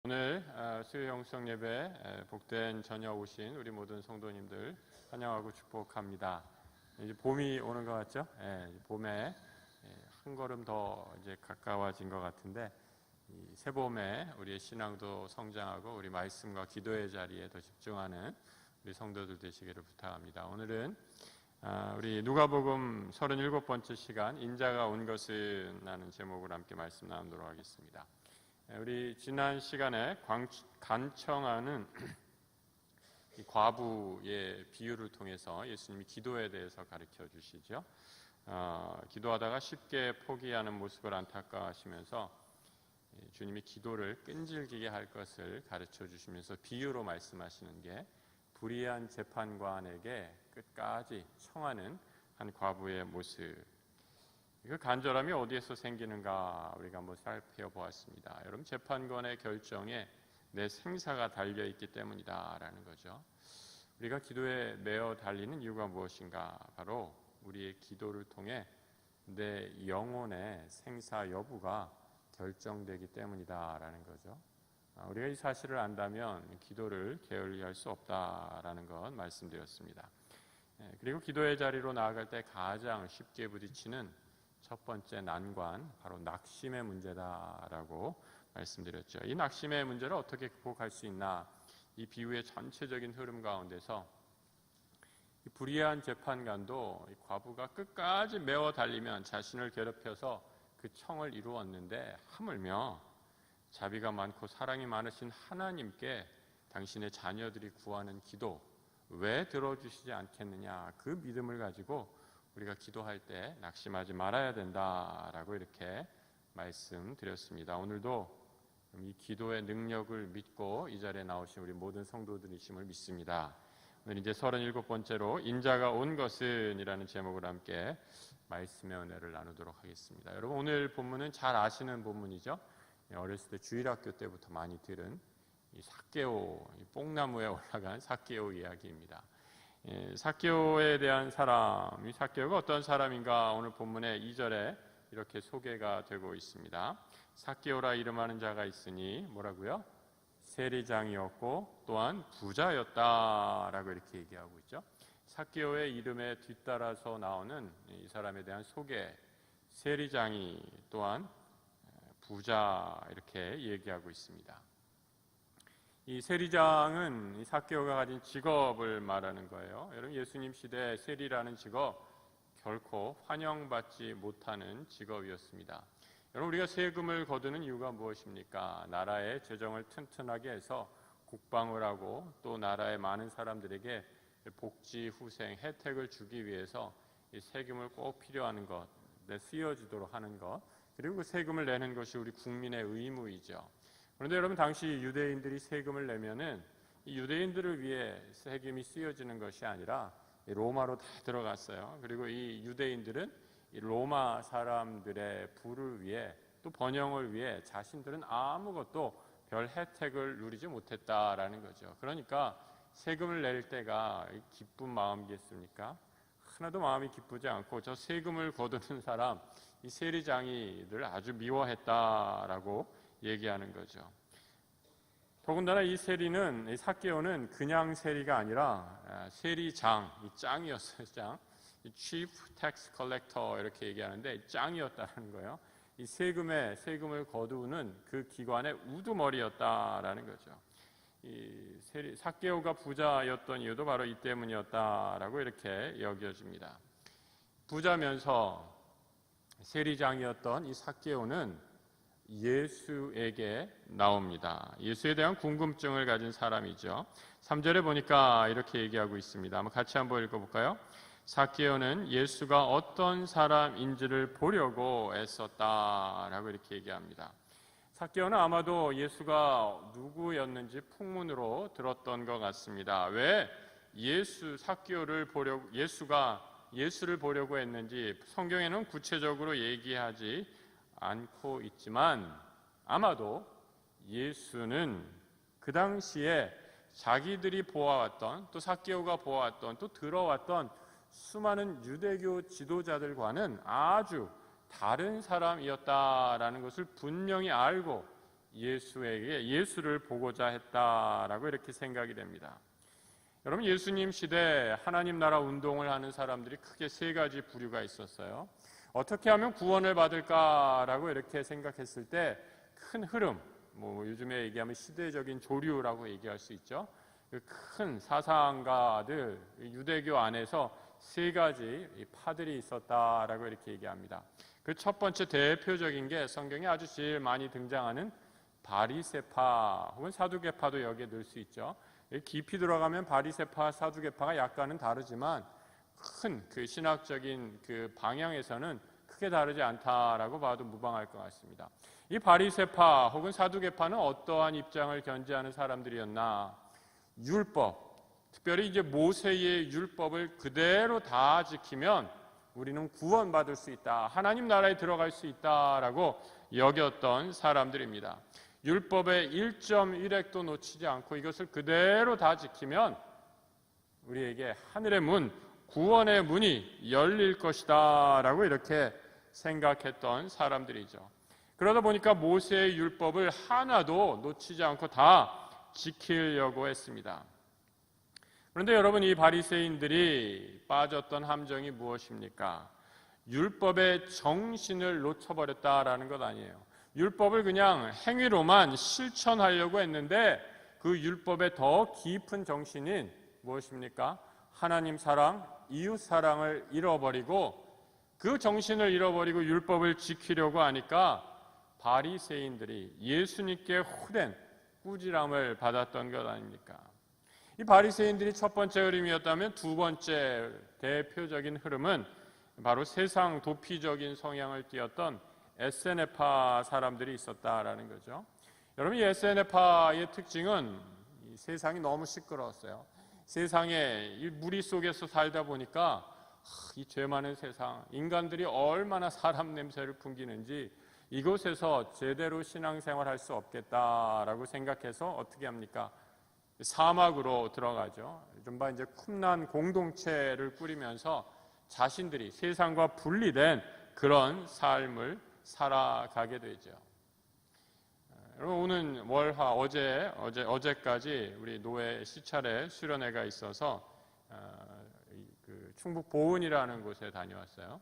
오늘 수요 영성 예배 복된 저녁 오신 우리 모든 성도님들 환영하고 축복합니다. 이제 봄이 오는 것 같죠? 봄에 한 걸음 더 이제 가까워진 것 같은데 이 새봄에 우리의 신앙도 성장하고 우리 말씀과 기도의 자리에 더 집중하는 우리 성도들 되시기를 부탁합니다. 오늘은 우리 누가복음 37번째 시간 인자가 온 것은 라는 제목으로 함께 말씀 나누도록 하겠습니다. 우리 지난 시간에 간청하는 이 과부의 비유를 통해서 예수님이 기도에 대해서 가르쳐 주시죠. 기도하다가 쉽게 포기하는 모습을 안타까워하시면서 주님이 기도를 끈질기게 할 것을 가르쳐 주시면서 비유로 말씀하시는 게 불의한 재판관에게 끝까지 청하는 한 과부의 모습. 그 간절함이 어디에서 생기는가 우리가 한번 살펴보았습니다. 여러분, 재판관의 결정에 내 생사가 달려있기 때문이다라는 거죠. 우리가 기도에 매어 달리는 이유가 무엇인가? 바로 우리의 기도를 통해 내 영혼의 생사 여부가 결정되기 때문이다라는 거죠. 우리가 이 사실을 안다면 기도를 게을리할 수 없다라는 것 말씀드렸습니다. 그리고 기도의 자리로 나아갈 때 가장 쉽게 부딪히는 첫 번째 난관, 바로 낙심의 문제다라고 말씀드렸죠. 이 낙심의 문제를 어떻게 극복할 수 있나? 이 비유의 전체적인 흐름 가운데서 이 불의한 재판관도 이 과부가 끝까지 매어 달리면 자신을 괴롭혀서 그 청을 이루었는데 하물며 자비가 많고 사랑이 많으신 하나님께 당신의 자녀들이 구하는 기도 왜 들어주시지 않겠느냐? 그 믿음을 가지고 우리가 기도할 때 낙심하지 말아야 된다라고 이렇게 말씀드렸습니다. 오늘도 이 기도의 능력을 믿고 이 자리에 나오신 우리 모든 성도들이심을 믿습니다. 오늘 이제 37번째로 인자가 온 것은 이라는 제목으로 함께 말씀의 은혜를 나누도록 하겠습니다. 여러분, 오늘 본문은 잘 아시는 본문이죠. 어렸을 때 주일학교 때부터 많이 들은 이 삭개오, 이 뽕나무에 올라간 삭개오 이야기입니다. 삭개오에 대한 사람, 이 삭개오가 어떤 사람인가 오늘 본문의 2절에 이렇게 소개가 되고 있습니다. 삭개오라 이름하는 자가 있으니 뭐라고요? 세리장이었고 또한 부자였다라고 이렇게 얘기하고 있죠. 삭개오의 이름에 뒤따라서 나오는 이 사람에 대한 소개, 세리장이 또한 부자 이렇게 얘기하고 있습니다. 이 세리장은 삭개오가 가진 직업을 말하는 거예요. 여러분, 예수님 시대 세리라는 직업 결코 환영받지 못하는 직업이었습니다. 여러분, 우리가 세금을 거두는 이유가 무엇입니까? 나라의 재정을 튼튼하게 해서 국방을 하고 또 나라의 많은 사람들에게 복지, 후생, 혜택을 주기 위해서 이 세금을 꼭 필요한 것, 쓰여지도록 하는 것, 그리고 그 세금을 내는 것이 우리 국민의 의무이죠. 그런데 여러분, 당시 유대인들이 세금을 내면은 이 유대인들을 위해 세금이 쓰여지는 것이 아니라 로마로 다 들어갔어요. 그리고 이 유대인들은 이 로마 사람들의 부를 위해 또 번영을 위해 자신들은 아무것도 별 혜택을 누리지 못했다라는 거죠. 그러니까 세금을 낼 때가 기쁜 마음이겠습니까? 하나도 마음이 기쁘지 않고 저 세금을 거두는 사람, 이 세리장이를 아주 미워했다라고 얘기하는 거죠. 더군다나 이 세리는, 이 삭개오는 그냥 세리가 아니라 세리장, 이 짱이었어요. 짱. 이 Chief Tax Collector 이렇게 얘기하는데 짱이었다는 거예요. 이 세금을 거두는 그 기관의 우두머리였다라는 거죠. 이 삭개오가 부자였던 이유도 바로 이 때문이었다라고 이렇게 여겨집니다. 부자면서 세리장이었던 이 삭개오는 예수에게 나옵니다. 예수에 대한 궁금증을 가진 사람이죠. 3절에 보니까 이렇게 얘기하고 있습니다. 한번 같이 한번 읽어볼까요? 삭개오는 예수가 어떤 사람인지를 보려고 애썼다라고 이렇게 얘기합니다. 삭개오는 아마도 예수가 누구였는지 풍문으로 들었던 것 같습니다. 왜 예수가 예수를 보려고 했는지 성경에는 구체적으로 얘기하지 않고 있지만 아마도 예수는 그 당시에 자기들이 보아왔던, 또 삭개오가 보아왔던, 또 들어왔던 수많은 유대교 지도자들과는 아주 다른 사람이었다라는 것을 분명히 알고 예수를 보고자 했다라고 이렇게 생각이 됩니다. 여러분, 예수님 시대 하나님 나라 운동을 하는 사람들이 크게 세 가지 부류가 있었어요. 어떻게 하면 구원을 받을까라고 이렇게 생각했을 때 큰 흐름, 요즘에 얘기하면 시대적인 조류라고 얘기할 수 있죠. 그 큰 사상가들, 유대교 안에서 세 가지 파들이 있었다라고 이렇게 얘기합니다. 그 첫 번째 대표적인 게 성경에 아주 제일 많이 등장하는 바리새파 혹은 사두개파도 여기에 넣을 수 있죠. 깊이 들어가면 바리새파, 사두개파가 약간은 다르지만 큰 그 신학적인 그 방향에서는 크게 다르지 않다라고 봐도 무방할 것 같습니다. 이 바리새파 혹은 사두개파는 어떠한 입장을 견지하는 사람들이었나? 율법, 특별히 이제 모세의 율법을 그대로 다 지키면 우리는 구원받을 수 있다, 하나님 나라에 들어갈 수 있다라고 여겼던 사람들입니다. 율법의 1.1획도 놓치지 않고 이것을 그대로 다 지키면 우리에게 하늘의 문, 구원의 문이 열릴 것이다 라고 이렇게 생각했던 사람들이죠. 그러다 보니까 모세의 율법을 하나도 놓치지 않고 다 지키려고 했습니다. 그런데 여러분, 이 바리새인들이 빠졌던 함정이 무엇입니까? 율법의 정신을 놓쳐버렸다라는 것 아니에요. 율법을 그냥 행위로만 실천하려고 했는데 그 율법의 더 깊은 정신인 무엇입니까? 하나님 사랑, 이웃 사랑을 잃어버리고 그 정신을 잃어버리고 율법을 지키려고 하니까 바리새인들이 예수님께 호된 꾸지람을 받았던 것 아닙니까? 이 바리새인들이 첫 번째 흐름이었다면 두 번째 대표적인 흐름은 바로 세상 도피적인 성향을 띠었던 에세네파 사람들이 있었다라는 거죠. 여러분, 이 에세네파의 특징은 이 세상이 너무 시끄러웠어요. 세상에 이 무리 속에서 살다 보니까 이 죄 많은 세상, 인간들이 얼마나 사람 냄새를 풍기는지 이곳에서 제대로 신앙생활할 수 없겠다라고 생각해서 어떻게 합니까? 사막으로 들어가죠. 이른바 이제 쿰란 공동체를 꾸리면서 자신들이 세상과 분리된 그런 삶을 살아가게 되죠. 여러분, 오늘 월화 어제까지 우리 노회 시찰에 수련회가 있어서 그 충북 보은이라는 곳에 다녀왔어요.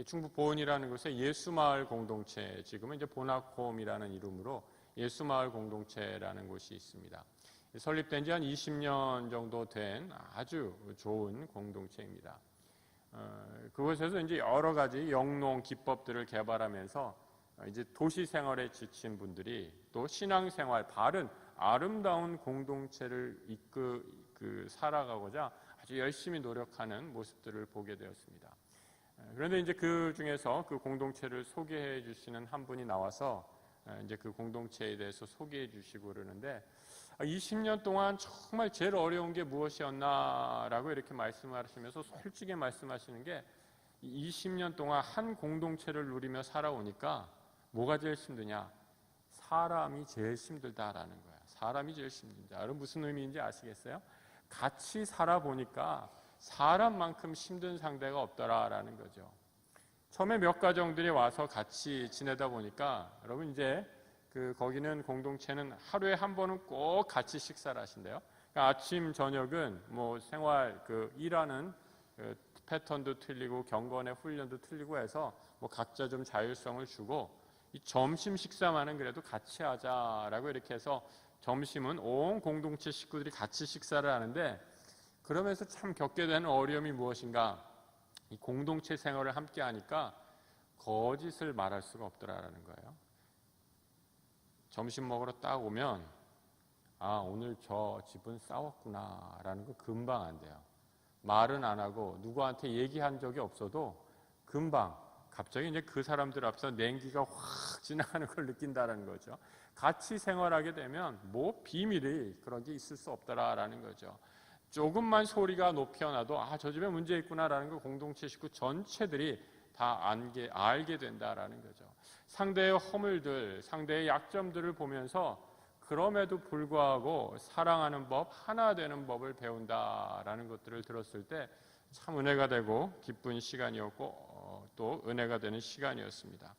충북 보은이라는 곳에 예수마을 공동체, 지금은 이제 보나콤이라는 이름으로 예수마을 공동체라는 곳이 있습니다. 설립된 지 한 20년 정도 된 아주 좋은 공동체입니다. 그곳에서 이제 여러 가지 영농 기법들을 개발하면서 이제 도시 생활에 지친 분들이 또 신앙생활, 바른 아름다운 공동체를 살아가고자 아주 열심히 노력하는 모습들을 보게 되었습니다. 그런데 이제 그 중에서 그 공동체를 소개해 주시는 한 분이 나와서 이제 그 공동체에 대해서 소개해 주시고 그러는데 20년 동안 정말 제일 어려운 게 무엇이었나라고 이렇게 말씀하시면서 솔직히 말씀하시는 게 20년 동안 한 공동체를 누리며 살아오니까 뭐가 제일 힘드냐? 사람이 제일 힘들다라는 거야. 사람이 제일 힘들다. 여러분, 무슨 의미인지 아시겠어요? 같이 살아보니까 사람만큼 힘든 상대가 없더라라는 거죠. 처음에 몇 가정들이 와서 같이 지내다 보니까 여러분, 이제 거기는 공동체는 하루에 한 번은 꼭 같이 식사를 하신대요. 그러니까 아침 저녁은 뭐 생활 일하는 패턴도 틀리고 경건의 훈련도 틀리고 해서 뭐 각자 좀 자율성을 주고 이 점심 식사만은 그래도 같이 하자라고 이렇게 해서 점심은 온 공동체 식구들이 같이 식사를 하는데, 그러면서 참 겪게 되는 어려움이 무엇인가? 이 공동체 생활을 함께 하니까 거짓을 말할 수가 없더라라는 거예요. 점심 먹으러 딱 오면 오늘 저 집은 싸웠구나 라는 거 금방 안 돼요. 말은 안 하고 누구한테 얘기한 적이 없어도 금방 갑자기 이제 그 사람들 앞에서 냉기가 확 지나가는 걸 느낀다라는 거죠. 같이 생활하게 되면 뭐 비밀이 그런 게 있을 수 없더라라는 거죠. 조금만 소리가 높여놔도 저 집에 문제 있구나라는 걸 공동체 식구 전체들이 다 알게 된다라는 거죠. 상대의 허물들, 상대의 약점들을 보면서 그럼에도 불구하고 사랑하는 법, 하나 되는 법을 배운다라는 것들을 들었을 때 참 은혜가 되고 기쁜 시간이었고 또 은혜가 되는 시간이었습니다.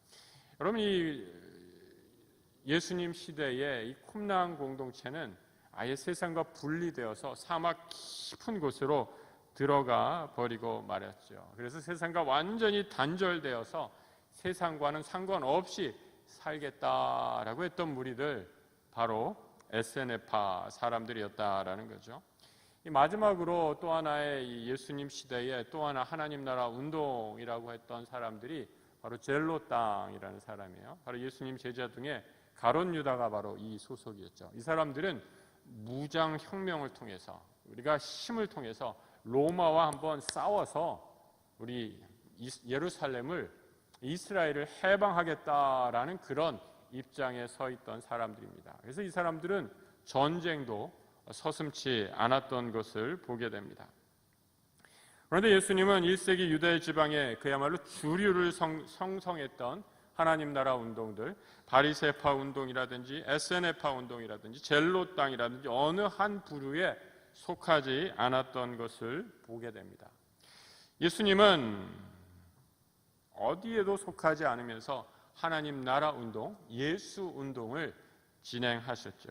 여러분, 이 예수님 시대에 이 쿰랑 공동체는 아예 세상과 분리되어서 사막 깊은 곳으로 들어가 버리고 말았죠. 그래서 세상과 완전히 단절되어서 세상과는 상관없이 살겠다라고 했던 무리들, 바로 에세네파 사람들이었다라는 거죠. 마지막으로 또 하나의 이 예수님 시대에 또 하나 하나님 나라 운동이라고 했던 사람들이 바로 젤로 땅이라는 사람이에요. 바로 예수님 제자 중에 가룟 유다가 바로 이 소속이었죠. 이 사람들은 무장 혁명을 통해서, 우리가 힘을 통해서 로마와 한번 싸워서 우리 예루살렘을, 이스라엘을 해방하겠다라는 그런 입장에 서 있던 사람들입니다. 그래서 이 사람들은 전쟁도 서슴지 않았던 것을 보게 됩니다. 그런데 예수님은 1세기 유대 지방에 그야말로 주류를 형성했던 하나님 나라 운동들, 바리새파 운동이라든지 에세네파 운동이라든지 젤로 땅이라든지 어느 한 부류에 속하지 않았던 것을 보게 됩니다. 예수님은 어디에도 속하지 않으면서 하나님 나라 운동, 예수 운동을 진행하셨죠.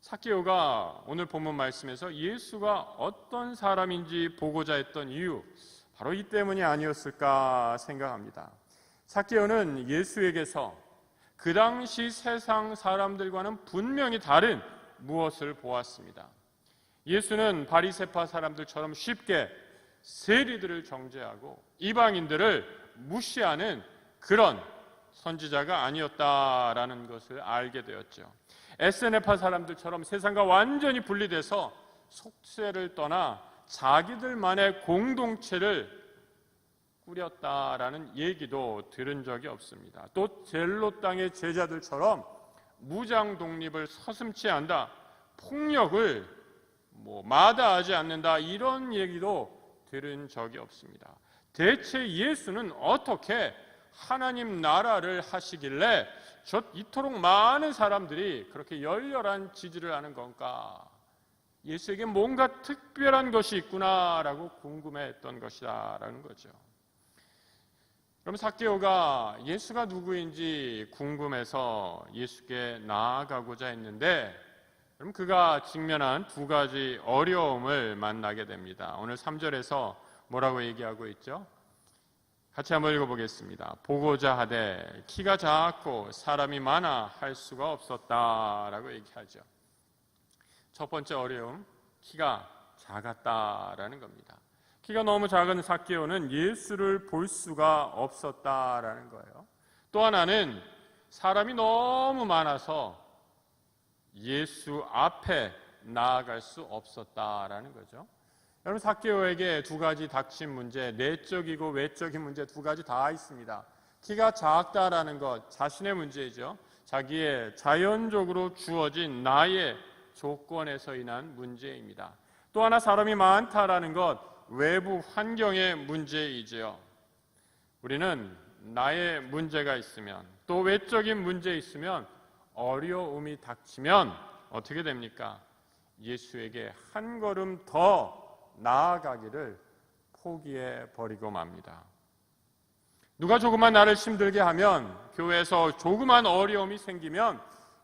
삭개오가 오늘 본문 말씀에서 예수가 어떤 사람인지 보고자 했던 이유, 바로 이 때문이 아니었을까 생각합니다. 삭개오는 예수에게서 그 당시 세상 사람들과는 분명히 다른 무엇을 보았습니다. 예수는 바리새파 사람들처럼 쉽게 세리들을 정죄하고 이방인들을 무시하는 그런 선지자가 아니었다라는 것을 알게 되었죠. 에세네파 사람들처럼 세상과 완전히 분리돼서 속세를 떠나 자기들만의 공동체를 꾸렸다라는 얘기도 들은 적이 없습니다. 또 젤로 땅의 제자들처럼 무장 독립을 서슴지 않다, 폭력을 마다하지 않는다, 이런 얘기도 들은 적이 없습니다. 대체 예수는 어떻게 하나님 나라를 하시길래 이토록 많은 사람들이 그렇게 열렬한 지지를 하는 건가? 예수에게 뭔가 특별한 것이 있구나라고 궁금해했던 것이다라는 거죠. 그럼 삭개오가 예수가 누구인지 궁금해서 예수께 나아가고자 했는데, 그럼 그가 직면한 두 가지 어려움을 만나게 됩니다. 오늘 3절에서 뭐라고 얘기하고 있죠? 같이 한번 읽어보겠습니다. 보고자 하되 키가 작고 사람이 많아 할 수가 없었다라고 얘기하죠. 첫 번째 어려움, 키가 작았다라는 겁니다. 키가 너무 작은 삭개오는 예수를 볼 수가 없었다라는 거예요. 또 하나는 사람이 너무 많아서 예수 앞에 나아갈 수 없었다라는 거죠. 여러분, 삭개오에게 두 가지 닥친 문제, 내적이고 외적인 문제 두 가지 다 있습니다. 키가 작다라는 것, 자신의 문제이죠. 자기의 자연적으로 주어진 나의 조건에서 인한 문제입니다. 또 하나 사람이 많다라는 것, 외부 환경의 문제이지요. 우리는 나의 문제가 있으면, 또 외적인 문제 있으면, 어려움이 닥치면 어떻게 됩니까? 예수에게 한 걸음 더 나아가기를 포기해 버리고 맙니다. 누가 조금만 나를 힘들게 하면, 교회에서 조그만 어려움이 생기면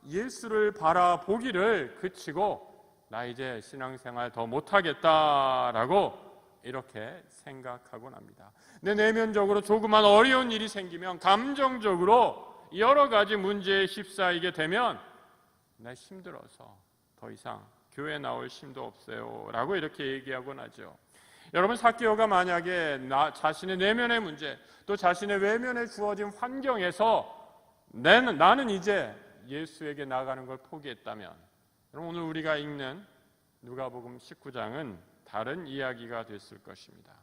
예수를 바라보기를 그치고 나 이제 신앙생활 더 못하겠다라고 이렇게 생각하곤 합니다. 내 내면적으로 조그만 어려운 일이 생기면, 감정적으로 여러 가지 문제에 휩싸이게 되면 나 힘들어서 더 이상 교회 나올 힘도 없어요 라고 이렇게 얘기하곤 하죠. 여러분, 삭개오가 만약에 자신의 내면의 문제, 또 자신의 외면에 주어진 환경에서 나는 이제 예수에게 나가는 걸 포기했다면, 그럼 오늘 우리가 읽는 누가복음 19장은 다른 이야기가 됐을 것입니다.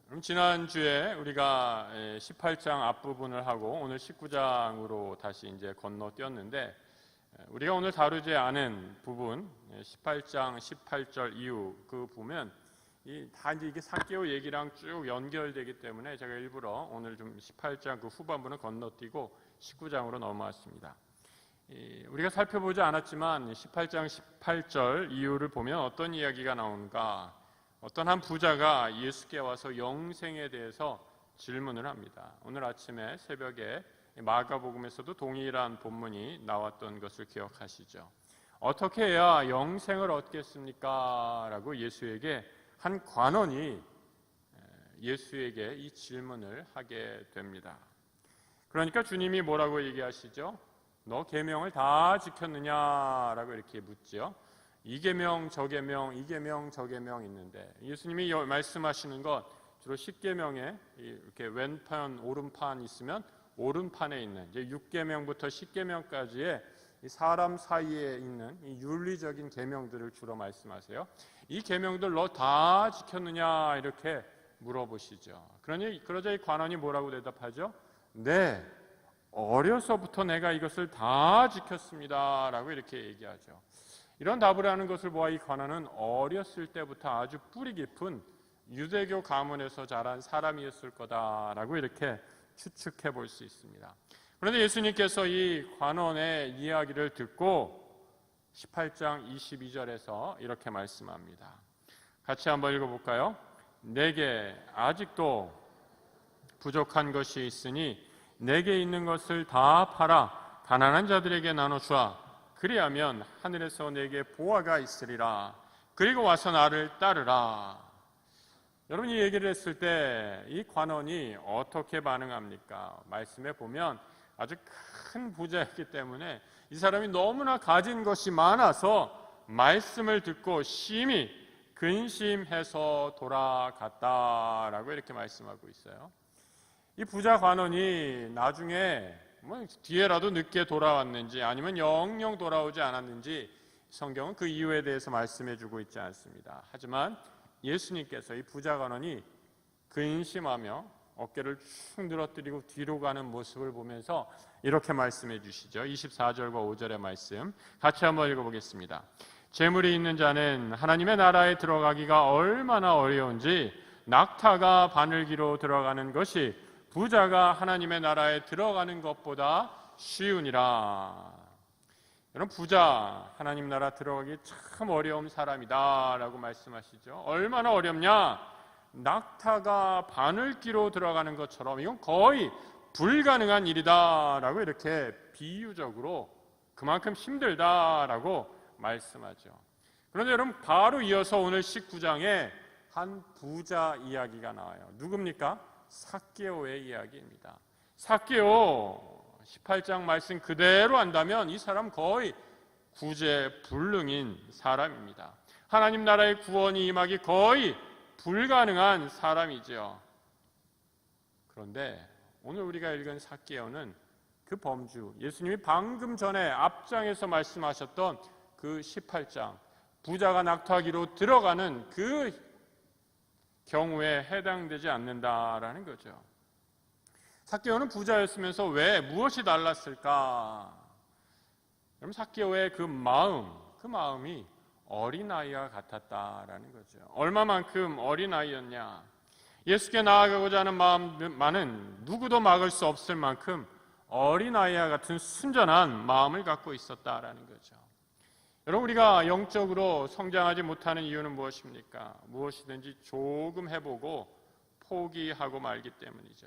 그럼 지난주에 우리가 18장 앞부분을 하고 오늘 19장으로 다시 이제 건너뛰었는데, 우리가 오늘 다루지 않은 부분 18장 18절 이후 그 보면 다 이제 이게 삭개오 얘기랑 쭉 연결되기 때문에 제가 일부러 오늘 좀 18장 그 후반부는 건너뛰고 19장으로 넘어왔습니다. 우리가 살펴보지 않았지만 18장 18절 이후를 보면 어떤 이야기가 나오는가? 어떤 한 부자가 예수께 와서 영생에 대해서 질문을 합니다. 오늘 아침에 새벽에 마가복음에서도 동일한 본문이 나왔던 것을 기억하시죠. 어떻게 해야 영생을 얻겠습니까? 라고 예수에게 한 관원이 예수에게 이 질문을 하게 됩니다. 그러니까 주님이 뭐라고 얘기하시죠? 너 계명을 다 지켰느냐라고 이렇게 묻죠. 이 계명 저 계명 이 계명 저 계명 있는데 예수님이 말씀하시는 것 주로 10계명에 이렇게 왼판 오른판 있으면 오른판에 있는 이제 6계명부터 10계명까지의 사람 사이에 있는 이 윤리적인 계명들을 주로 말씀하세요. 이 계명들 너 다 지켰느냐 이렇게 물어보시죠. 그러자 이 관원이 뭐라고 대답하죠? 네, 어려서부터 내가 이것을 다 지켰습니다 라고 이렇게 얘기하죠. 이런 답을 하는 것을 보아 이 관원은 어렸을 때부터 아주 뿌리 깊은 유대교 가문에서 자란 사람이었을 거다라고 이렇게 추측해 볼 수 있습니다. 그런데 예수님께서 이 관원의 이야기를 듣고 18장 22절에서 이렇게 말씀합니다. 같이 한번 읽어볼까요? 내게 아직도 부족한 것이 있으니 내게 있는 것을 다 팔아 가난한 자들에게 나눠주라. 그리하면 하늘에서 내게 보화가 있으리라. 그리고 와서 나를 따르라. 여러분, 이 얘기를 했을 때 이 관원이 어떻게 반응합니까? 말씀에 보면 아주 큰 부자였기 때문에 이 사람이 너무나 가진 것이 많아서 말씀을 듣고 심히 근심해서 돌아갔다라고 이렇게 말씀하고 있어요. 이 부자 관원이 나중에 뒤에라도 늦게 돌아왔는지 아니면 영영 돌아오지 않았는지 성경은 그 이유에 대해서 말씀해주고 있지 않습니다. 하지만 예수님께서 이 부자 관원이 근심하며 어깨를 축 늘어뜨리고 뒤로 가는 모습을 보면서 이렇게 말씀해 주시죠. 24절과 5절의 말씀 같이 한번 읽어보겠습니다. 재물이 있는 자는 하나님의 나라에 들어가기가 얼마나 어려운지 낙타가 바늘기로 들어가는 것이 부자가 하나님의 나라에 들어가는 것보다 쉬우니라. 여러분, 부자 하나님 나라 들어가기 참 어려운 사람이다 라고 말씀하시죠. 얼마나 어렵냐? 낙타가 바늘기로 들어가는 것처럼 이건 거의 불가능한 일이다 라고 이렇게 비유적으로 그만큼 힘들다라고 말씀하죠. 그런데 여러분, 바로 이어서 오늘 19장에 한 부자 이야기가 나와요. 누굽니까? 삭개오의 이야기입니다. 삭개오 18장 말씀 그대로 한다면 이 사람 거의 구제불능인 사람입니다. 하나님 나라의 구원이 임하기 거의 불가능한 사람이죠. 그런데 오늘 우리가 읽은 삭개오는 그 범주, 예수님이 방금 전에 앞장에서 말씀하셨던 그 18장 부자가 낙타기로 들어가는 그 경우에 해당되지 않는다라는 거죠. 삭개오는 부자였으면서 왜 무엇이 달랐을까? 그럼 삭개오의 그 마음이 어린아이와 같았다라는 거죠. 얼마만큼 어린아이였냐? 예수께 나아가고자 하는 마음만은 누구도 막을 수 없을 만큼 어린아이와 같은 순전한 마음을 갖고 있었다라는 거죠. 여러분, 우리가 영적으로 성장하지 못하는 이유는 무엇입니까? 무엇이든지 조금 해보고 포기하고 말기 때문이죠.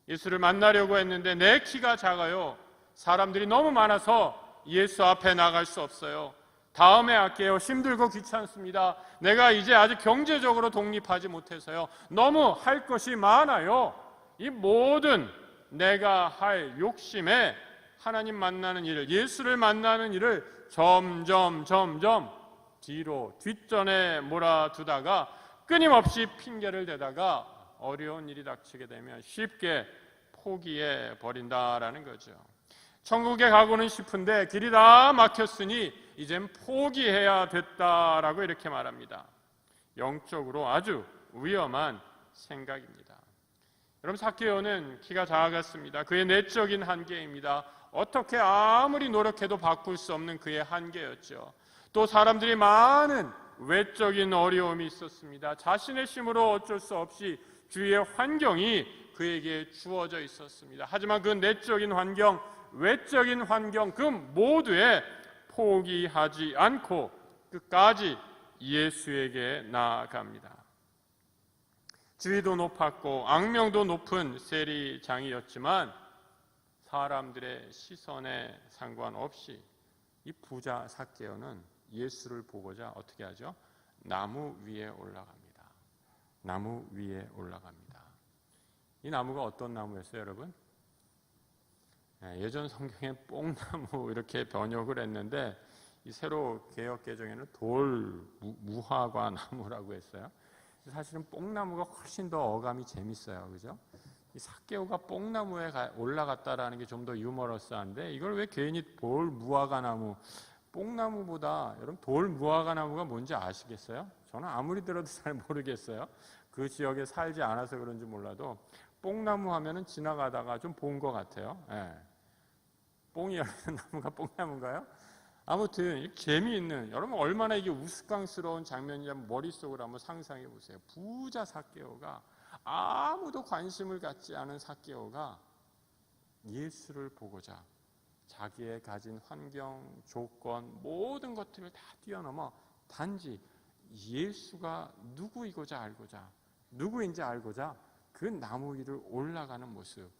예수를 만나려고 했는데 내 키가 작아요. 사람들이 너무 많아서 예수 앞에 나갈 수 없어요. 다음에 할게요. 힘들고 귀찮습니다. 내가 이제 아직 경제적으로 독립하지 못해서요. 너무 할 것이 많아요. 이 모든 내가 할 욕심에 하나님 만나는 일을, 예수를 만나는 일을 점점 뒤로 뒷전에 몰아두다가 끊임없이 핑계를 대다가 어려운 일이 닥치게 되면 쉽게 포기해 버린다라는 거죠. 천국에 가고는 싶은데 길이 다 막혔으니 이젠 포기해야 됐다라고 이렇게 말합니다. 영적으로 아주 위험한 생각입니다. 여러분, 삭개오는 키가 작았습니다. 그의 내적인 한계입니다. 어떻게 아무리 노력해도 바꿀 수 없는 그의 한계였죠. 또 사람들이 많은 외적인 어려움이 있었습니다. 자신의 힘으로 어쩔 수 없이 주위의 환경이 그에게 주어져 있었습니다. 하지만 그 내적인 환경, 외적인 환경 그 모두에 포기하지 않고 끝까지 예수에게 나아갑니다. 지위도 높았고 악명도 높은 세리장이었지만 사람들의 시선에 상관없이 이 부자 삭개오는 예수를 보고자 어떻게 하죠? 나무 위에 올라갑니다. 나무 위에 올라갑니다. 이 나무가 어떤 나무였어요, 여러분? 예전 성경에 뽕나무 이렇게 번역을 했는데 이 새로 개역 개정에는 돌 무화과 나무라고 했어요. 사실은 뽕나무가 훨씬 더 어감이 재밌어요, 그죠? 이 삭개오가 뽕나무에 올라갔다라는 게 좀 더 유머러스한데 이걸 왜 괜히 돌 무화과 나무, 뽕나무보다 여러분 돌 무화과 나무가 뭔지 아시겠어요? 저는 아무리 들어도 잘 모르겠어요. 그 지역에 살지 않아서 그런지 몰라도 뽕나무 하면은 지나가다가 좀 본 것 같아요. 예. 뽕이 열리는 나무가 뽕나무인가요? 아무튼 재미있는, 여러분 얼마나 이게 우스꽝스러운 장면인지 머릿속으로 한번 상상해 보세요. 부자 삭개오가, 아무도 관심을 갖지 않은 삭개오가 예수를 보고자 자기의 가진 환경, 조건, 모든 것들을 다 뛰어넘어 단지 예수가 누구인지 알고자 그 나무 위를 올라가는 모습.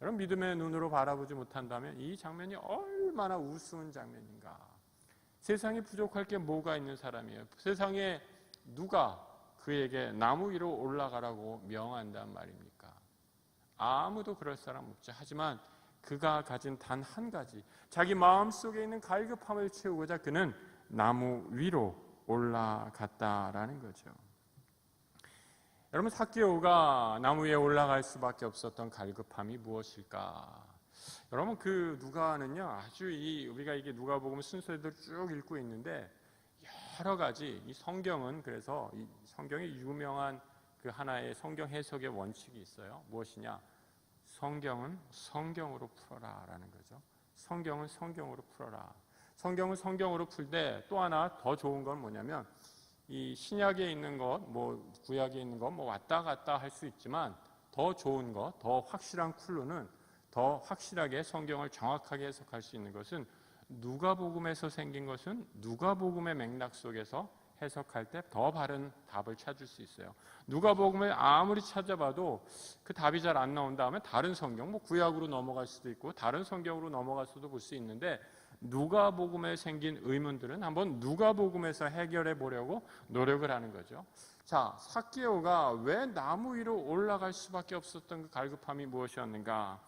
여러분 믿음의 눈으로 바라보지 못한다면 이 장면이 얼마나 우스운 장면인가. 세상에 부족할 게 뭐가 있는 사람이에요? 세상에 누가 그에게 나무 위로 올라가라고 명한단 말입니까? 아무도 그럴 사람 없죠. 하지만 그가 가진 단 한 가지, 자기 마음속에 있는 갈급함을 채우고자 그는 나무 위로 올라갔다라는 거죠. 여러분 삭개오가 나무 위에 올라갈 수밖에 없었던 갈급함이 무엇일까? 여러분 그 누가는요, 아주 우리가 이게 누가복음 순서대로 쭉 읽고 있는데 여러 가지, 이 성경은 그래서 이 성경의 유명한 그 하나의 성경 해석의 원칙이 있어요. 무엇이냐? 성경은 성경으로 풀어라라는 거죠. 성경은 성경으로 풀어라. 성경은 성경으로 풀 때 또 하나 더 좋은 건 뭐냐면 이 신약에 있는 것, 구약에 있는 것, 왔다 갔다 할 수 있지만 더 좋은 것, 더 확실한 클루는, 더 확실하게 성경을 정확하게 해석할 수 있는 것은 누가복음에서 생긴 것은 누가복음의 맥락 속에서 해석할 때 더 바른 답을 찾을 수 있어요. 누가복음을 아무리 찾아봐도 그 답이 잘 안 나온다 하면 다른 성경, 구약으로 넘어갈 수도 있고 다른 성경으로 넘어가서도 볼 수 있는데 누가복음에 생긴 의문들은 한번 누가복음에서 해결해 보려고 노력을 하는 거죠. 자, 삭개오가 왜 나무 위로 올라갈 수밖에 없었던 그 갈급함이 무엇이었는가?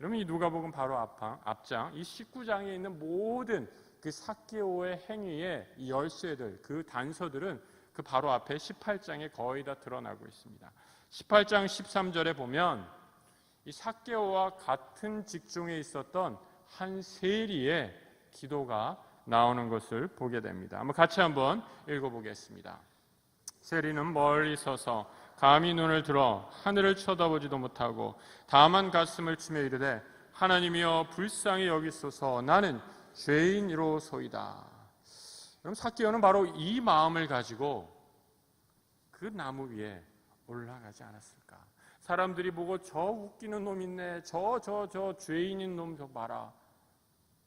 여러분 이 누가복음 바로 앞장, 이 19장에 있는 모든 그 삭개오의 행위의 이 열쇠들, 그 단서들은 그 바로 앞에 18장에 거의 다 드러나고 있습니다. 18장 13절에 보면 이 삭개오와 같은 직종에 있었던 한 세리의 기도가 나오는 것을 보게 됩니다. 같이 한번 읽어보겠습니다. 세리는 멀리 서서 감히 눈을 들어 하늘을 쳐다보지도 못하고 다만 가슴을 치며 이르되 하나님이여 불쌍히 여기소서 나는 죄인이로소이다. 그럼 삭개오는 바로 이 마음을 가지고 그 나무 위에 올라가지 않았을까? 사람들이 보고 저 웃기는 놈 있네, 저 죄인인 놈 저 봐라,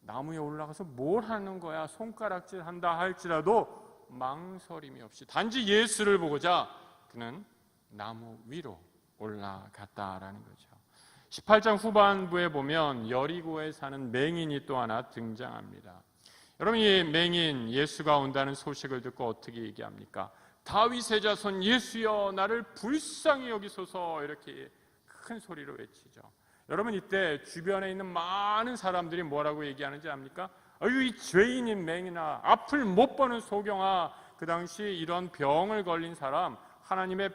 나무에 올라가서 뭘 하는 거야, 손가락질 한다 할지라도 망설임이 없이 단지 예수를 보고자 그는 나무 위로 올라갔다라는 거죠. 18장 후반부에 보면 여리고에 사는 맹인이 또 하나 등장합니다. 여러분 이 맹인, 예수가 온다는 소식을 듣고 어떻게 얘기합니까? 다윗의 자손 예수여 나를 불쌍히 여기소서, 이렇게 큰 소리로 외치죠. 여러분 이때 주변에 있는 많은 사람들이 뭐라고 얘기하는지 압니까? 어유 이 죄인인 맹인아, 앞을 못 보는 소경아, 그 당시 이런 병을 걸린 사람 하나님의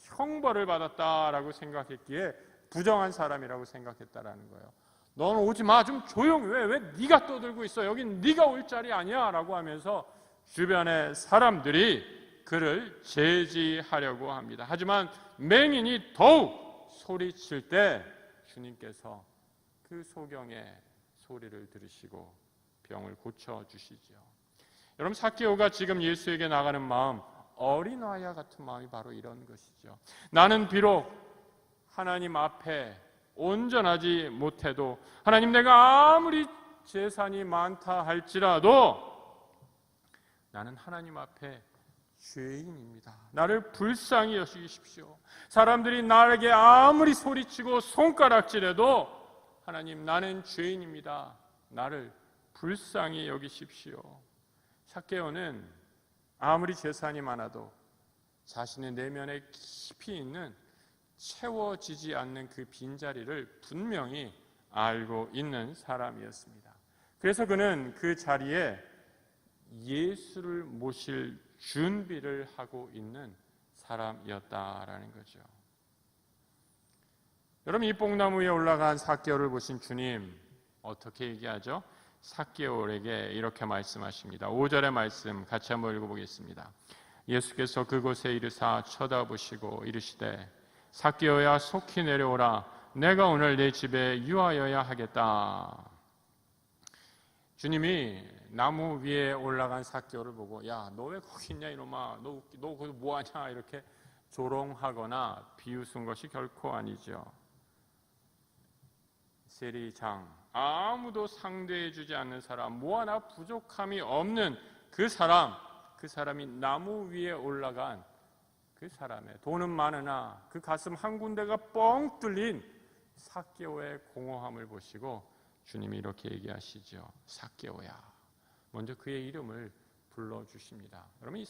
형벌을 받았다라고 생각했기에 부정한 사람이라고 생각했다라는 거예요. 너는 오지 마, 좀 조용히, 왜 네가 떠들고 있어, 여긴 네가 올 자리 아니야 라고 하면서 주변의 사람들이 그를 제지하려고 합니다. 하지만 맹인이 더욱 소리칠 때 주님께서 그 소경의 소리를 들으시고 병을 고쳐주시죠. 여러분 삭개오가 지금 예수에게 나가는 마음, 어린아이와 같은 마음이 바로 이런 것이죠. 나는 비록 하나님 앞에 온전하지 못해도, 하나님 내가 아무리 재산이 많다 할지라도 나는 하나님 앞에 죄인입니다. 나를 불쌍히 여기십시오. 사람들이 나에게 아무리 소리치고 손가락질해도 하나님, 나는 죄인입니다. 나를 불쌍히 여기십시오. 삭개오는 아무리 재산이 많아도 자신의 내면에 깊이 있는 채워지지 않는 그 빈자리를 분명히 알고 있는 사람이었습니다. 그래서 그는 그 자리에 예수를 모실 준비를 하고 있는 사람이었다라는 거죠. 여러분, 이 뽕나무 위에 올라간 삭개오를 보신 주님 어떻게 얘기하죠? 삭개오에게 이렇게 말씀하십니다. 5절의 말씀 같이 한번 읽어보겠습니다. 예수께서 그곳에 이르사 쳐다보시고 이르시되 삭개오야 속히 내려오라. 내가 오늘 내 집에 유하여야 하겠다. 주님이 나무 위에 올라간 삭개오를 보고 야, 너 왜 거기 있냐 이놈아, 너 거기 뭐하냐 이렇게 조롱하거나 비웃은 것이 결코 아니죠. 세리장, 아무도 상대해주지 않는 사람, 뭐 하나 부족함이 없는 그 사람이 나무 위에 올라간 그 사람의 돈은 많으나 그 가슴 한 군데가 뻥 뚫린 삭개오의 공허함을 보시고 주님이 이렇게 얘기하시죠. 삭개오야. 먼저 그의 이름을 불러주십니다. 여러분, 이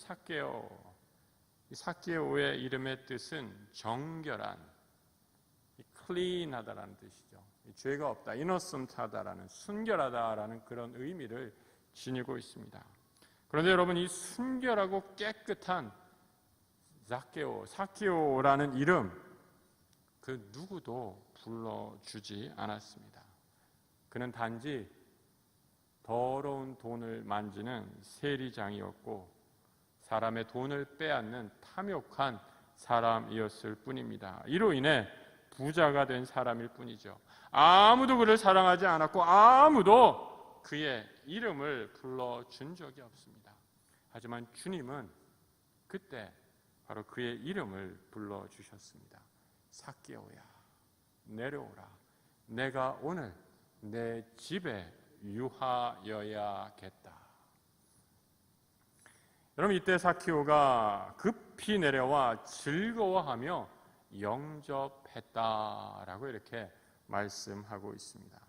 삭개오의 이름의 뜻은 정결한, 클린하다라는 뜻이죠. 죄가 없다, 이너센트하다라는, 순결하다라는 그런 의미를 지니고 있습니다. 그런데 여러분, 이 순결하고 깨끗한 삭개오라는 이름, 그 누구도 불러주지 않았습니다. 그는 단지 더러운 돈을 만지는 세리장이었고 사람의 돈을 빼앗는 탐욕한 사람이었을 뿐입니다. 이로 인해 부자가 된 사람일 뿐이죠. 아무도 그를 사랑하지 않았고 아무도 그의 이름을 불러준 적이 없습니다. 하지만 주님은 그때 바로 그의 이름을 불러주셨습니다. 삭개오야, 내려오라. 내가 오늘 내 집에 유하여야겠다. 여러분, 이때 삭개오가 급히 내려와 즐거워하며 영접했다라고 이렇게 말씀하고 있습니다.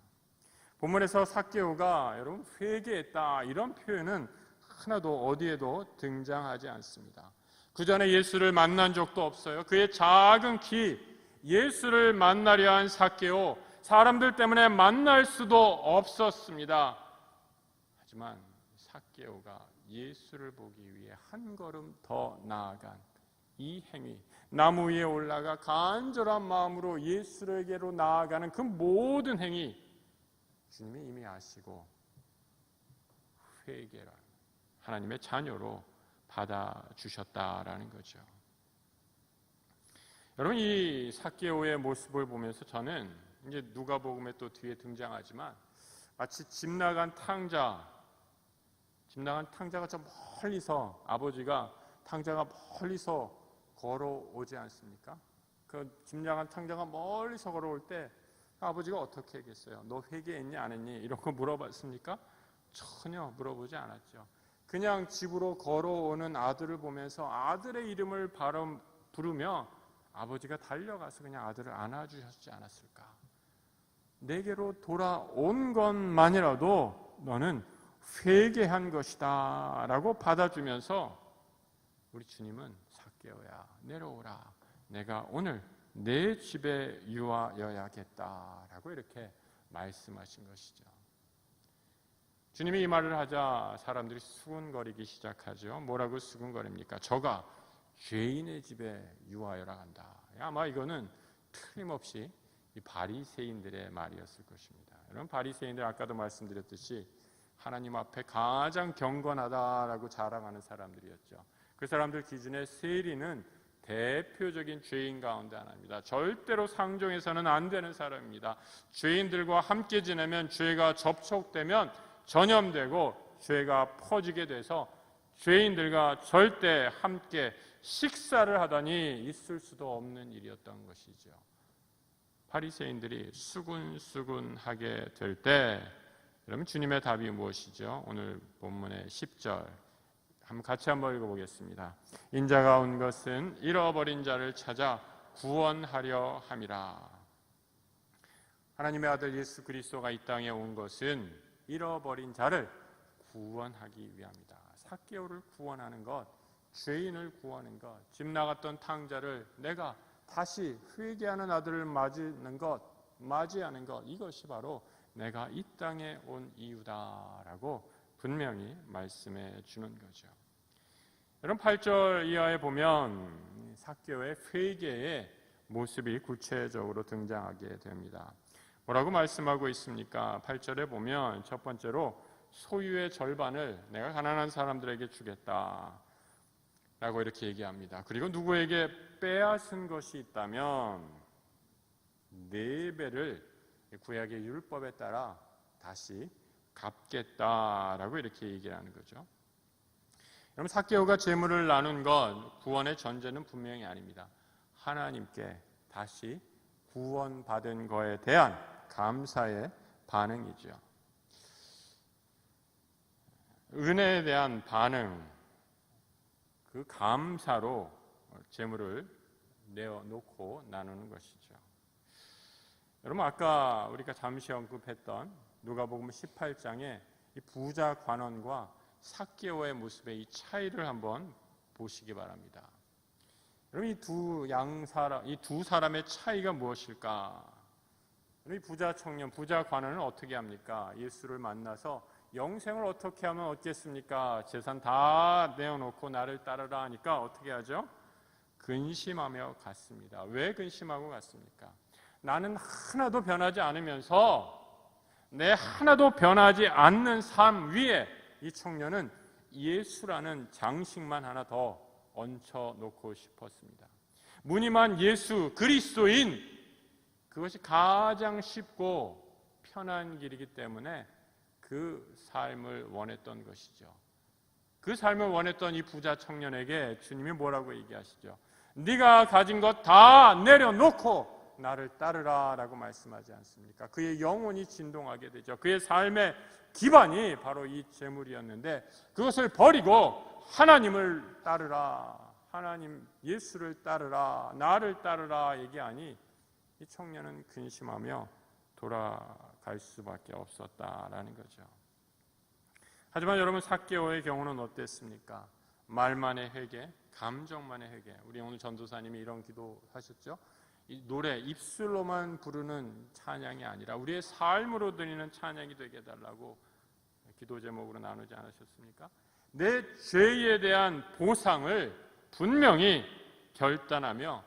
본문에서 삭개오가 여러분 회개했다 이런 표현은 하나도 어디에도 등장하지 않습니다. 그 전에 예수를 만난 적도 없어요. 그의 작은 키, 예수를 만나려 한 삭개오, 사람들 때문에 만날 수도 없었습니다. 하지만 삭개오가 예수를 보기 위해 한 걸음 더 나아간 이 행위, 나무 위에 올라가 간절한 마음으로 예수에게로 나아가는 그 모든 행위, 주님이 이미 아시고 회개란 하나님의 자녀로 받아주셨다라는 거죠. 여러분, 이 삭개오의 모습을 보면서 저는 이제 누가복음에 또 뒤에 등장하지만 마치 집 나간 탕자가 저 멀리서, 아버지가 탕자가 멀리서 걸어오지 않습니까? 그 집 나간 탕자가 멀리서 걸어올 때 아버지가 어떻게 했겠어요? 너 회개했니 안 했니? 이런 거 물어봤습니까? 전혀 물어보지 않았죠. 그냥 집으로 걸어오는 아들을 보면서 아들의 이름을 부르며 아버지가 달려가서 그냥 아들을 안아주셨지 않았을까? 내게로 돌아온 것만이라도 너는 회개한 것이다 라고 받아주면서 우리 주님은 삭개오야, 내려오라. 내가 오늘 내 집에 유하여야겠다라고 이렇게 말씀하신 것이죠. 주님이 이 말을 하자 사람들이 수군거리기 시작하죠. 뭐라고 수군거립니까? 저가 죄인의 집에 유하여라 한다. 아마 이거는 틀림없이 이 바리새인들의 말이었을 것입니다. 여러분, 바리새인들 아까도 말씀드렸듯이 하나님 앞에 가장 경건하다라고 자랑하는 사람들이었죠. 그 사람들 기준에 세리는 대표적인 죄인 가운데 하나입니다. 절대로 상종해서는 안 되는 사람입니다. 죄인들과 함께 지내면 죄가 접촉되면 전염되고 죄가 퍼지게 돼서 죄인들과 절대 함께 식사를 하다니 있을 수도 없는 일이었던 것이죠. 바리새인들이 수군수군하게 될 때 그러면 주님의 답이 무엇이죠? 오늘 본문의 10절 같이 한번 읽어보겠습니다. 인자가 온 것은 잃어버린 자를 찾아 구원하려 함이라. 하나님의 아들 예수 그리스도가 이 땅에 온 것은 잃어버린 자를 구원하기 위함이다. 삭개오를 구원하는 것, 죄인을 구원하는 것, 집 나갔던 탕자를 내가 다시 회개하는 아들을 맞이하는 것, 이것이 바로 내가 이 땅에 온 이유다라고 분명히 말씀해 주는 거죠. 여러분 8절 이하에 보면 삭개오의 회개의 모습이 구체적으로 등장하게 됩니다. 뭐라고 말씀하고 있습니까? 8절에 보면 첫 번째로 소유의 절반을 내가 가난한 사람들에게 주겠다 라고 이렇게 얘기합니다. 그리고 누구에게 빼앗은 것이 있다면 4배를 구약의 율법에 따라 다시 갚겠다라고 이렇게 얘기를 하는 거죠. 여러분 삭개오가 재물을 나눈 것 구원의 전제는 분명히 아닙니다. 하나님께 다시 구원받은 거에 대한 감사의 반응이죠. 은혜에 대한 반응, 그 감사로 재물을 내어놓고 나누는 것이죠. 여러분 아까 우리가 잠시 언급했던 누가복음 18장의 이 부자 관원과 삭개오의 모습의 이 차이를 한번 보시기 바랍니다. 여러분 이 두 사람의 차이가 무엇일까? 이 부자 청년, 부자 관원은 어떻게 합니까? 예수를 만나서 영생을 어떻게 하면 얻겠습니까? 재산 다 내어놓고 나를 따르라 하니까 어떻게 하죠? 근심하며 갔습니다. 왜 근심하고 갔습니까? 나는 하나도 변하지 않으면서 내 하나도 변하지 않는 삶 위에 이 청년은 예수라는 장식만 하나 더 얹혀놓고 싶었습니다. 무늬만 예수 그리스도인, 그것이 가장 쉽고 편한 길이기 때문에 그 삶을 원했던 것이죠. 그 삶을 원했던 이 부자 청년에게 주님이 뭐라고 얘기하시죠? 네가 가진 것 다 내려놓고 나를 따르라 라고 말씀하지 않습니까? 그의 영혼이 진동하게 되죠. 그의 삶의 기반이 바로 이 재물이었는데 그것을 버리고 하나님을 따르라, 하나님 예수를 따르라, 나를 따르라 얘기하니 이 청년은 근심하며 돌아갈 수밖에 없었다라는 거죠. 하지만 여러분 삭개오의 경우는 어땠습니까? 말만의 회개, 감정만의 회개. 우리 오늘 전도사님이 이런 기도 하셨죠? 이 노래, 입술로만 부르는 찬양이 아니라 우리의 삶으로 드리는 찬양이 되게 해달라고 기도 제목으로 나누지 않으셨습니까? 내 죄에 대한 보상을 분명히 결단하며,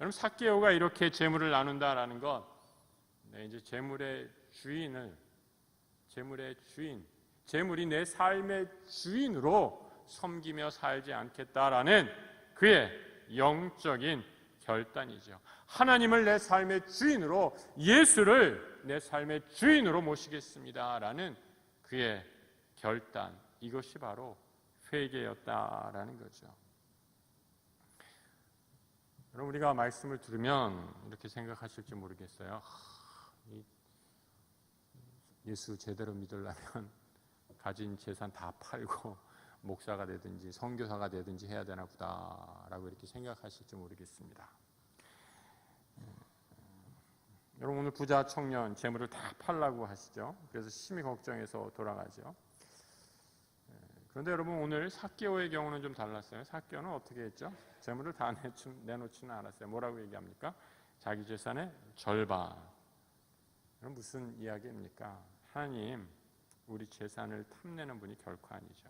여러분 삭개오가 이렇게 재물을 나눈다라는 것, 이제 재물의 주인, 재물이 내 삶의 주인으로 섬기며 살지 않겠다라는 그의 영적인 결단이죠. 하나님을 내 삶의 주인으로, 예수를 내 삶의 주인으로 모시겠습니다라는 그의 결단, 이것이 바로 회개였다라는 거죠. 여러분 우리가 말씀을 들으면 이렇게 생각하실지 모르겠어요. 예수 제대로 믿으려면 가진 재산 다 팔고 목사가 되든지 선교사가 되든지 해야 되나 보다라고 이렇게 생각하실지 모르겠습니다. 여러분 오늘 부자 청년 재물을 다 팔라고 하시죠. 그래서 심히 걱정해서 돌아가죠. 그런데 여러분 오늘 삭개오의 경우는 좀 달랐어요. 삭개오는 어떻게 했죠? 재물을 다 내놓지는 않았어요. 뭐라고 얘기합니까? 자기 재산의 절반. 그럼 무슨 이야기입니까? 하나님, 우리 재산을 탐내는 분이 결코 아니죠.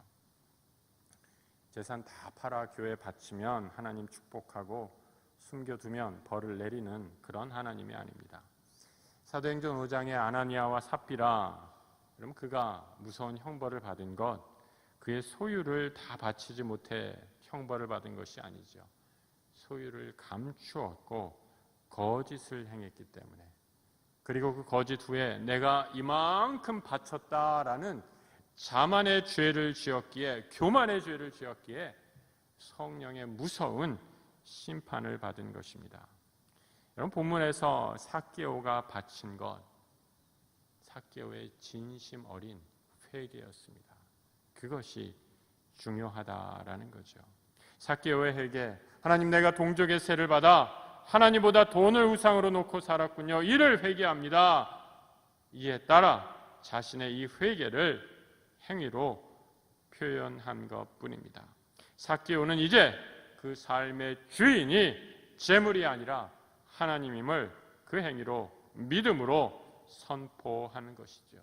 재산 다 팔아 교회에 바치면 하나님 축복하고 숨겨두면 벌을 내리는 그런 하나님이 아닙니다. 사도행전 5장의 아나니아와 삽비라, 그럼 그가 무서운 형벌을 받은 것, 그의 소유를 다 바치지 못해 형벌을 받은 것이 아니죠. 소유를 감추었고 거짓을 행했기 때문에, 그리고 그 거짓 후에 내가 이만큼 바쳤다라는 자만의 죄를 지었기에, 교만의 죄를 지었기에 성령의 무서운 심판을 받은 것입니다. 여러분 본문에서 삭개오가 바친 것, 삭개오의 진심 어린 회개였습니다. 그것이 중요하다라는 거죠. 삭개오의 회개, 하나님 내가 동족의 세를 받아 하나님보다 돈을 우상으로 놓고 살았군요. 이를 회개합니다. 이에 따라 자신의 이 회개를 행위로 표현한 것뿐입니다. 삭개오는 이제 그 삶의 주인이 재물이 아니라 하나님임을 그 행위로 믿음으로 선포하는 것이죠.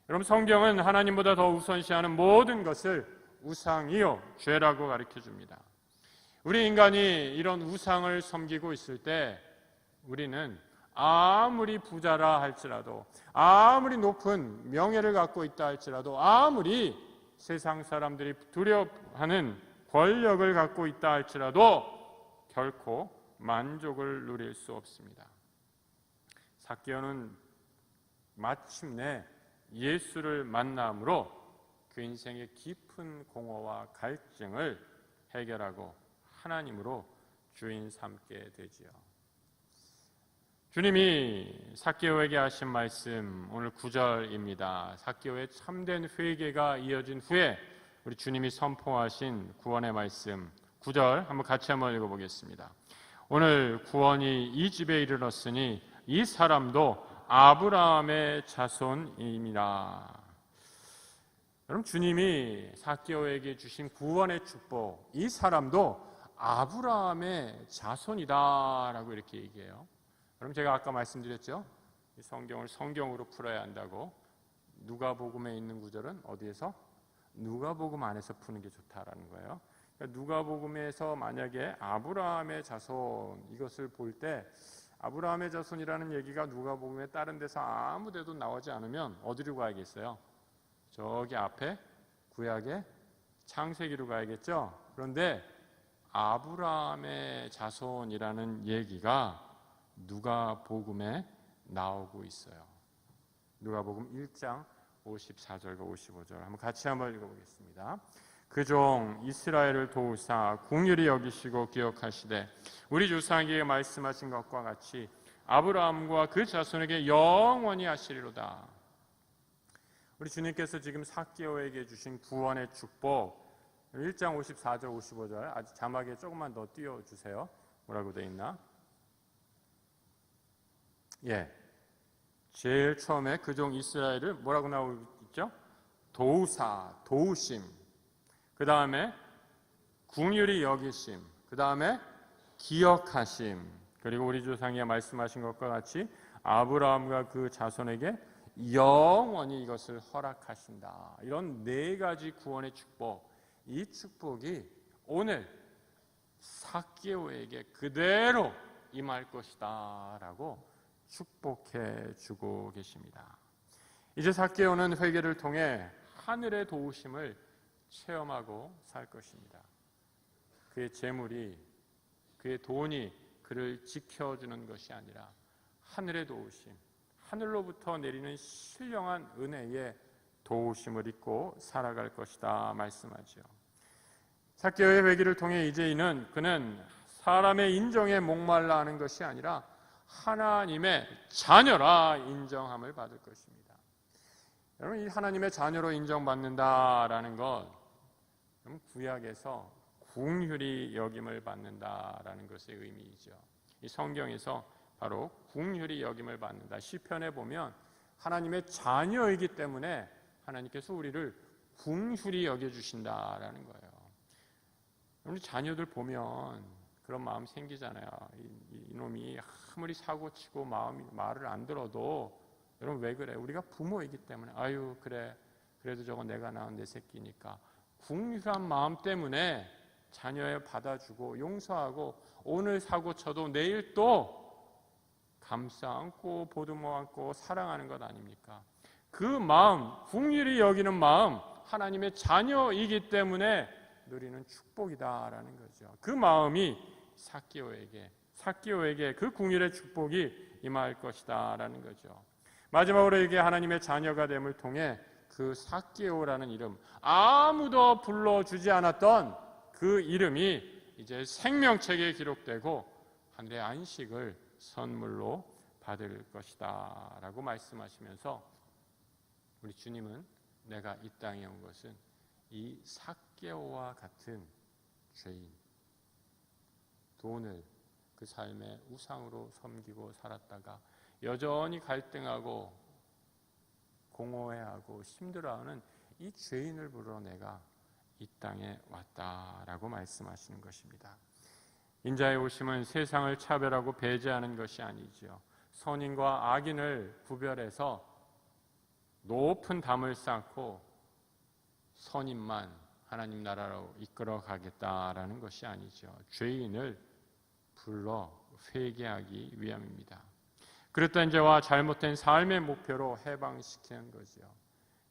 여러분, 성경은 하나님보다 더 우선시하는 모든 것을 우상이요 죄라고 가르쳐줍니다. 우리 인간이 이런 우상을 섬기고 있을 때 우리는 아무리 부자라 할지라도, 아무리 높은 명예를 갖고 있다 할지라도, 아무리 세상 사람들이 두려워하는 권력을 갖고 있다 할지라도 결코 만족을 누릴 수 없습니다. 삭개오는 마침내 예수를 만남으로 그 인생의 깊은 공허와 갈증을 해결하고 하나님으로 주인 삼게 되지요. 주님이 삭개오에게 하신 말씀 오늘 9절입니다. 삭개오의 참된 회개가 이어진 후에 우리 주님이 선포하신 구원의 말씀 9절 한번 같이 한번 읽어보겠습니다. 오늘 구원이 이 집에 이르렀으니 이 사람도 아브라함의 자손입니다. 여러분, 주님이 삭개오에게 주신 구원의 축복, 이 사람도 아브라함의 자손이다라고 이렇게 얘기해요. 그럼 제가 아까 말씀드렸죠? 이 성경을 성경으로 풀어야 한다고. 누가복음에 있는 구절은 어디에서? 누가복음 안에서 푸는 게 좋다라는 거예요. 그러니까 누가복음에서 만약에 아브라함의 자손 이것을 볼 때 아브라함의 자손이라는 얘기가 누가복음의 다른 데서 아무 데도 나오지 않으면 어디로 가야겠어요? 저기 앞에 구약의 창세기로 가야겠죠? 그런데 아브라함의 자손이라는 얘기가 누가복음에 나오고 있어요. 누가복음 1장 54절과 55절 한번 같이 한번 읽어보겠습니다. 그 종 이스라엘을 도우사 긍휼히 여기시고 기억하시되 우리 조상에게 말씀하신 것과 같이 아브라함과 그 자손에게 영원히 하시리로다. 우리 주님께서 지금 삭개오에게 주신 구원의 축복 1장 54절 55절 아주 자막에 조금만 더 띄워주세요. 뭐라고 되어 있나? 제일 처음에 그 종 이스라엘을 뭐라고 나오고 있죠? 도우사, 도우심. 그 다음에 긍휼히 여기심. 그 다음에 기억하심. 그리고 우리 조상이 말씀하신 것과 같이 아브라함과 그 자손에게 영원히 이것을 허락하신다. 이런 네 가지 구원의 축복. 이 축복이 오늘 삭개오에게 그대로 임할 것이다 라고 축복해 주고 계십니다. 이제 삭개오는 회개를 통해 하늘의 도우심을 체험하고 살 것입니다. 그의 재물이, 그의 돈이 그를 지켜주는 것이 아니라 하늘의 도우심, 하늘로부터 내리는 신령한 은혜의 도우심을 입고 살아갈 것이다 말씀하죠. 삭개오의 회개를 통해 이제 그는 사람의 인정에 목말라 하는 것이 아니라 하나님의 자녀라 인정함을 받을 것입니다. 여러분, 이 하나님의 자녀로 인정받는다라는 것, 구약에서 긍휼히 여김을 받는다라는 것의 의미이죠. 이 성경에서 바로 긍휼히 여김을 받는다. 시편에 보면 하나님의 자녀이기 때문에 하나님께서 우리를 긍휼히 여겨주신다라는 거예요. 우리 자녀들 보면 그런 마음 생기잖아요. 이놈이 아무리 사고치고 말을 안 들어도 여러분 왜 그래? 우리가 부모이기 때문에 아유 그래 그래도 저거 내가 낳은 내 새끼니까 긍휼한 마음 때문에 자녀에 받아주고 용서하고 오늘 사고쳐도 내일 또 감싸 안고 보듬어 안고 사랑하는 것 아닙니까? 그 마음, 긍휼히 여기는 마음, 하나님의 자녀이기 때문에 누리는 축복이다라는 거죠. 그 마음이 삭개오에게 그 긍휼의 축복이 임할 것이다라는 거죠. 마지막으로 이게 하나님의 자녀가 됨을 통해 그 삭개오라는 이름, 아무도 불러주지 않았던 그 이름이 이제 생명책에 기록되고 하늘의 안식을 선물로 받을 것이다 라고 말씀하시면서 우리 주님은 내가 이 땅에 온 것은 이 삭개오와 같은 죄인, 돈을 그 삶의 우상으로 섬기고 살았다가 여전히 갈등하고 공허해하고 힘들어하는 이 죄인을 부르러 내가 이 땅에 왔다라고 말씀하시는 것입니다. 인자의 오심은 세상을 차별하고 배제하는 것이 아니지요. 선인과 악인을 구별해서 높은 담을 쌓고 선인만 하나님 나라로 이끌어 가겠다라는 것이 아니죠. 죄인을 불러 회개하기 위함입니다. 그릇된 죄와 잘못된 삶의 목표로 해방시키는 거죠.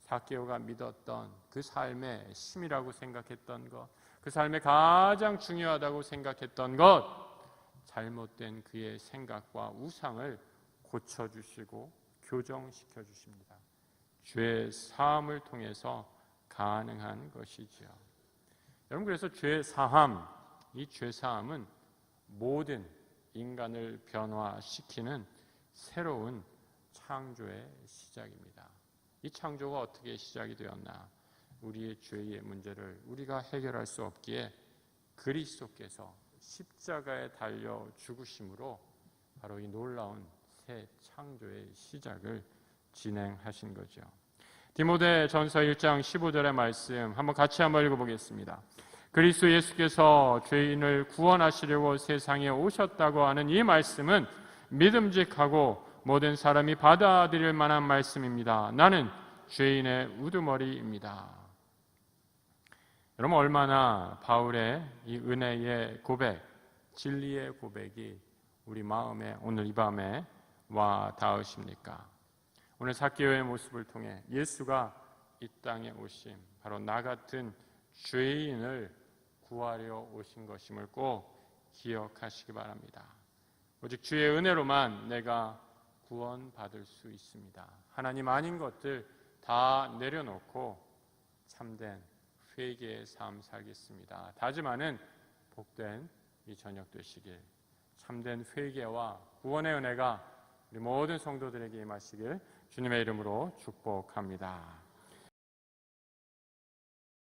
삭개오가 믿었던 그 삶의 힘이라고 생각했던 것, 그 삶에 가장 중요하다고 생각했던 것, 잘못된 그의 생각과 우상을 고쳐주시고 교정시켜 주십니다. 죄 사함을 통해서 가능한 것이죠. 여러분, 그래서 죄 사함, 이 죄 사함은 모든 인간을 변화시키는 새로운 창조의 시작입니다. 이 창조가 어떻게 시작이 되었나? 우리의 죄의 문제를 우리가 해결할 수 없기에 그리스도께서 십자가에 달려 죽으심으로 바로 이 놀라운 새 창조의 시작을 진행하신 거죠. 디모데전서 1장 15절의 말씀 한번 같이 읽어보겠습니다. 그리스도 예수께서 죄인을 구원하시려고 세상에 오셨다고 하는 이 말씀은 믿음직하고 모든 사람이 받아들일 만한 말씀입니다. 나는 죄인의 우두머리입니다. 여러분, 얼마나 바울의 이 은혜의 고백, 진리의 고백이 우리 마음에 오늘 이 밤에 와 닿으십니까? 오늘 삭개오의 모습을 통해 예수가 이 땅에 오심, 바로 나 같은 죄인을 구하려 오신 것임을 꼭 기억하시기 바랍니다. 오직 주의 은혜로만 내가 구원받을 수 있습니다. 하나님 아닌 것들 다 내려놓고 참된 회개의 삶 살겠습니다. 다짐하는 복된 이 저녁 되시길, 참된 회개와 구원의 은혜가 우리 모든 성도들에게 임하시길 주님의 이름으로 축복합니다.